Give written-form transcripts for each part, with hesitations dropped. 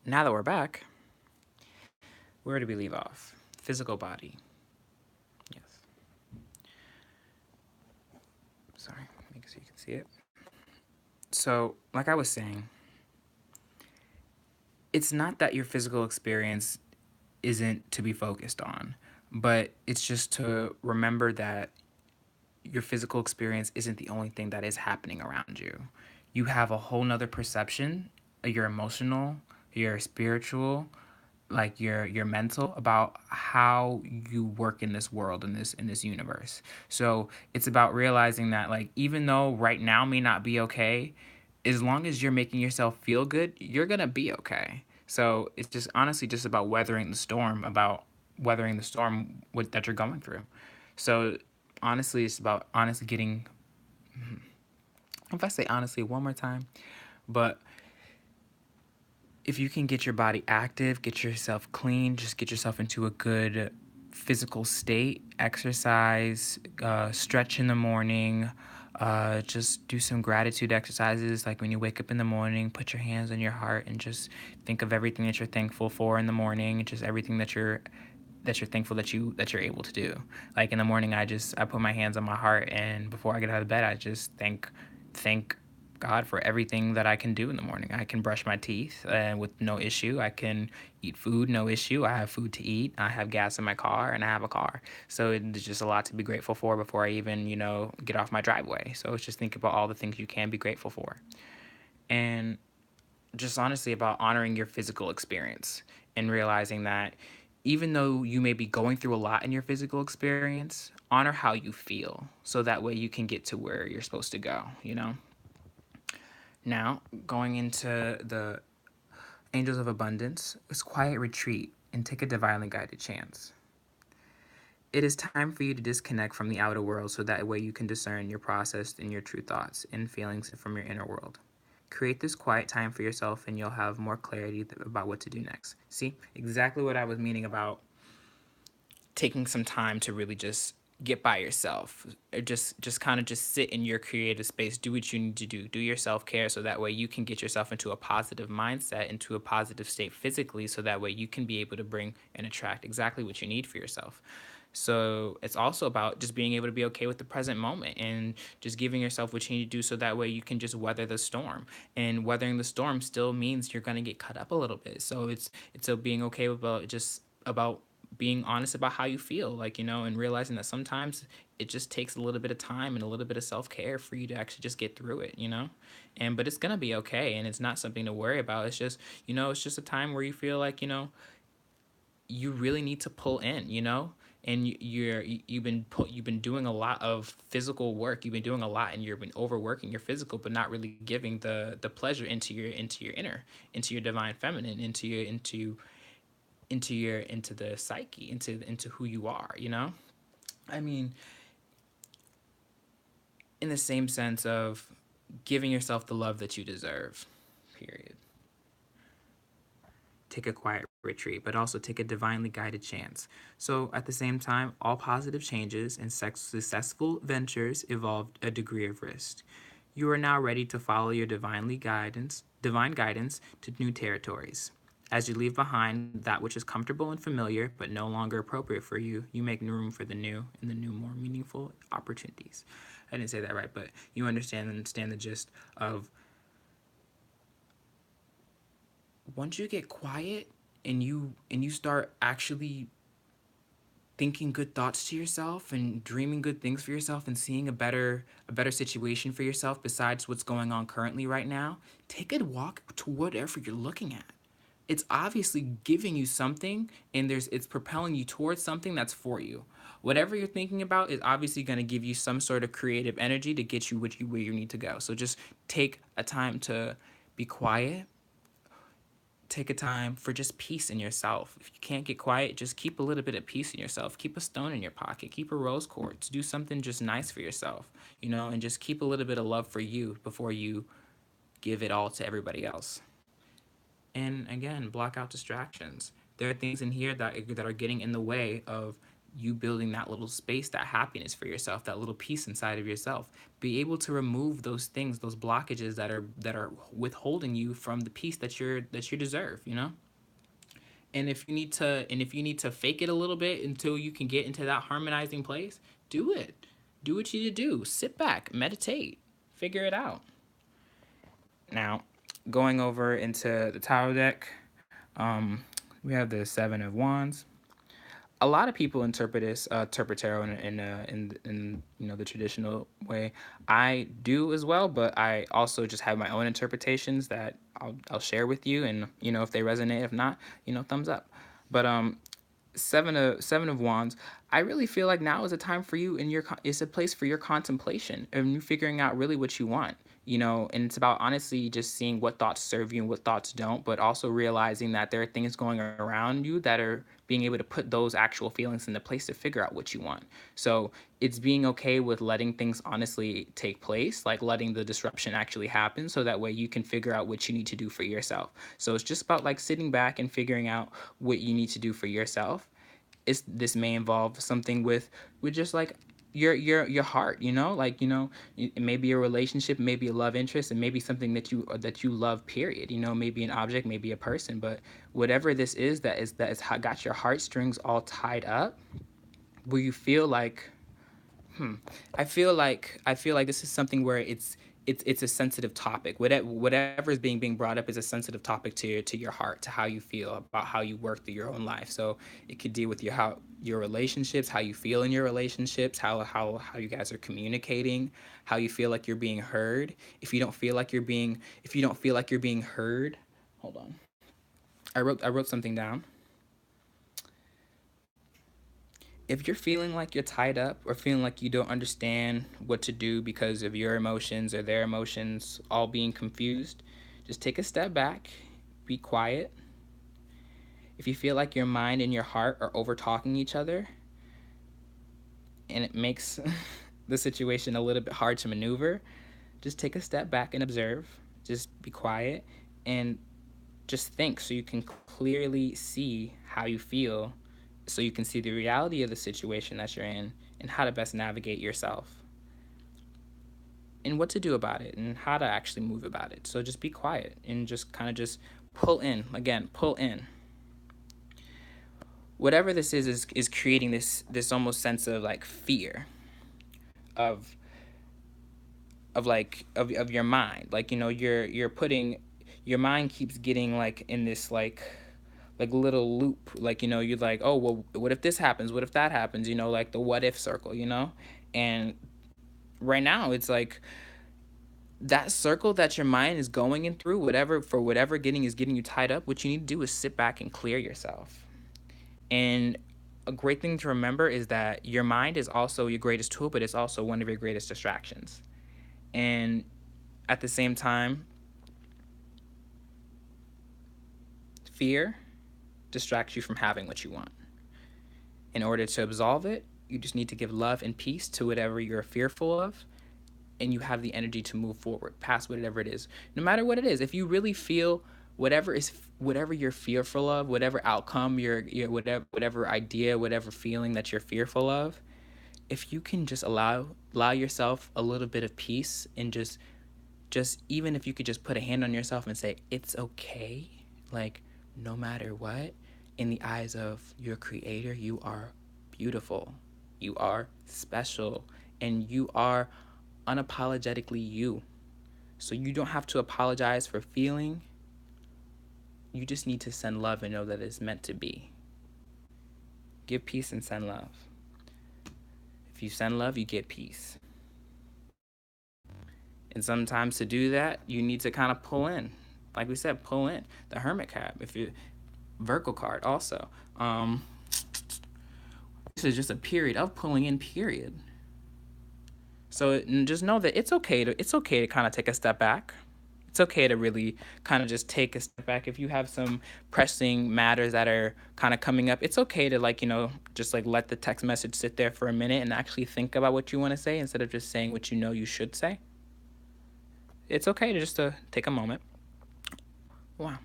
Now that we're back, where did we leave off? Physical body. Yes. Sorry, make it so you can see it. So, like I was saying, it's not that your physical experience isn't to be focused on, but it's just to remember that your physical experience isn't the only thing that is happening around you. You have a whole nother perception, your emotional, your spiritual, like your mental about how you work in this world, in this universe. So it's about realizing that, like, even though right now may not be okay, as long as you're making yourself feel good, you're gonna be okay. So it's just honestly just about weathering the storm, that you're going through. So honestly, it's about honestly getting, if I say honestly one more time, but if you can get your body active, get yourself clean, just get yourself into a good physical state, exercise, stretch in the morning, just do some gratitude exercises. Like when you wake up in the morning, put your hands on your heart and just think of everything that you're thankful for in the morning, just everything that you're thankful that you're able to do. Like in the morning, I put my hands on my heart, and before I get out of bed, I just thank God for everything that I can do in the morning. I can brush my teeth with no issue. I can eat food, no issue. I have food to eat. I have gas in my car, and I have a car. So it's just a lot to be grateful for before I even get off my driveway. So it's just think about all the things you can be grateful for, and just honestly about honoring your physical experience and realizing that even though you may be going through a lot in your physical experience, honor how you feel so that way you can get to where you're supposed to go. Now, going into the Angels of Abundance, is quiet retreat and take a divinely guided chance. It is time for you to disconnect from the outer world so that way you can discern your process and your true thoughts and feelings from your inner world. Create this quiet time for yourself and you'll have more clarity about what to do next. See, exactly what I was meaning about taking some time to really just get by yourself, or just kind of just sit in your creative space, do what you need to do your self-care so that way you can get yourself into a positive mindset, into a positive state physically, so that way you can be able to bring and attract exactly what you need for yourself. So it's also about just being able to be okay with the present moment and just giving yourself what you need to do so that way you can just weather the storm. And weathering the storm still means you're going to get cut up a little bit. So it's being okay with just about being honest about how you feel, like, and realizing that sometimes it just takes a little bit of time and a little bit of self-care for you to actually just get through it. And but it's going to be okay, and it's not something to worry about. It's just a time where you feel like, you really need to pull in. And you've been doing a lot of physical work. You've been doing a lot, and you've been overworking your physical, but not really giving the pleasure into your inner, into your divine feminine, into the psyche, into who you are. I mean, in the same sense of giving yourself the love that you deserve. Period. Take a quiet retreat, but also take a divinely guided chance. So, at the same time, all positive changes and successful ventures involve a degree of risk. You are now ready to follow your divine guidance to new territories. As you leave behind that which is comfortable and familiar but no longer appropriate for you, you make room for the new and the new more meaningful opportunities. I didn't say that right, but you understand the gist of once you get quiet and you start actually thinking good thoughts to yourself and dreaming good things for yourself and seeing a better situation for yourself besides what's going on currently right now, take a walk to whatever you're looking at. It's obviously giving you something, and it's propelling you towards something that's for you. Whatever you're thinking about is obviously going to give you some sort of creative energy to get you where you need to go. So just take a time to be quiet, take a time for just peace in yourself. If you can't get quiet, just keep a little bit of peace in yourself. Keep a stone in your pocket. Keep a rose quartz. Do something just nice for yourself, and just keep a little bit of love for you before you give it all to everybody else. And again, block out distractions. There are things in here that are getting in the way of you building that little space, that happiness for yourself, that little peace inside of yourself. Be able to remove those things, those blockages that are withholding you from the peace that you deserve, you know? And if you need to fake it a little bit until you can get into that harmonizing place, do it. Do what you need to do. Sit back, meditate, figure it out. Now, going over into the tarot deck, um, we have the Seven of Wands. A lot of people interpret tarot in the traditional way. I do as well, but I also just have my own interpretations that I'll share with you, and if they resonate. If not, thumbs up. But Seven of Wands, I really feel like now is a time for you, and it's a place for your contemplation and you figuring out really what you want. And it's about honestly just seeing what thoughts serve you and what thoughts don't, but also realizing that there are things going around you that are being able to put those actual feelings into place to figure out what you want. So it's being okay with letting things honestly take place, like letting the disruption actually happen, so that way you can figure out what you need to do for yourself. So it's just about like sitting back and figuring out what you need to do for yourself. This may involve something with just like your heart, like it may be a relationship, maybe a love interest, and maybe something that you love, period. Maybe an object, maybe a person, but whatever this is that is got your heartstrings all tied up, where you feel like I feel like this is something where it's a sensitive topic. Whatever is being brought up is a sensitive topic to your heart, to how you feel about how you work through your own life. So it could deal with your relationships, how you feel in your relationships, how you guys are communicating, how you feel like you're being heard. If you don't feel like you're being heard, hold on. I wrote something down. If you're feeling like you're tied up or feeling like you don't understand what to do because of your emotions or their emotions all being confused, just take a step back, be quiet. If you feel like your mind and your heart are over talking each other and it makes the situation a little bit hard to maneuver, just take a step back and observe. Just be quiet and just think, so you can clearly see how you feel, so you can see the reality of the situation that you're in and how to best navigate yourself and what to do about it and how to actually move about it. So just be quiet and just kind of just pull in. Again, pull in. Whatever this is creating this almost sense of like fear of of your mind. Like, you're putting your mind keeps getting like in this like little loop. Like, you're like, oh well, what if this happens, what if that happens, like the what if circle. And right now it's like that circle that your mind is going in through, whatever getting is getting you tied up. What you need to do is sit back and clear yourself. And a great thing to remember is that your mind is also your greatest tool, but it's also one of your greatest distractions. And at the same time, fear distracts you from having what you want. In order to absolve it, you just need to give love and peace to whatever you're fearful of, and you have the energy to move forward past whatever it is. No matter what it is, if you really feel whatever you're fearful of, whatever outcome, your whatever idea, whatever feeling that you're fearful of, if you can just allow yourself a little bit of peace, and just even if you could just put a hand on yourself and say it's okay, like no matter what, in the eyes of your creator, you are beautiful, you are special, and you are unapologetically you. So you don't have to apologize for feeling. You just need to send love and know that it's meant to be. Give peace and send love. If you send love, you get peace. And sometimes to do that, you need to kind of pull in. Like we said, pull in. The Hermit card, if you Virgo card also. This is just a period of pulling in, period. So just know that it's okay to kind of take a step back. It's okay to really kind of just take a step back. If you have some pressing matters that are kind of coming up, it's okay to just like let the text message sit there for a minute and actually think about what you want to say instead of just saying what you should say. It's okay to just take a moment. Wow.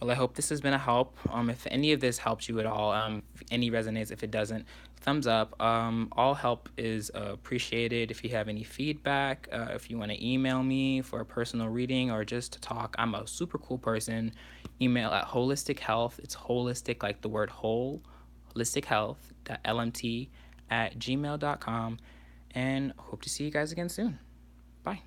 Well, I hope this has been a help. If any of this helps you at all, if any resonates, if it doesn't, thumbs up. All help is appreciated. If you have any feedback, if you want to email me for a personal reading or just to talk, I'm a super cool person. Email at holistic health. It's holistic, like the word whole, holistic health.lmt at gmail.com. And hope to see you guys again soon. Bye.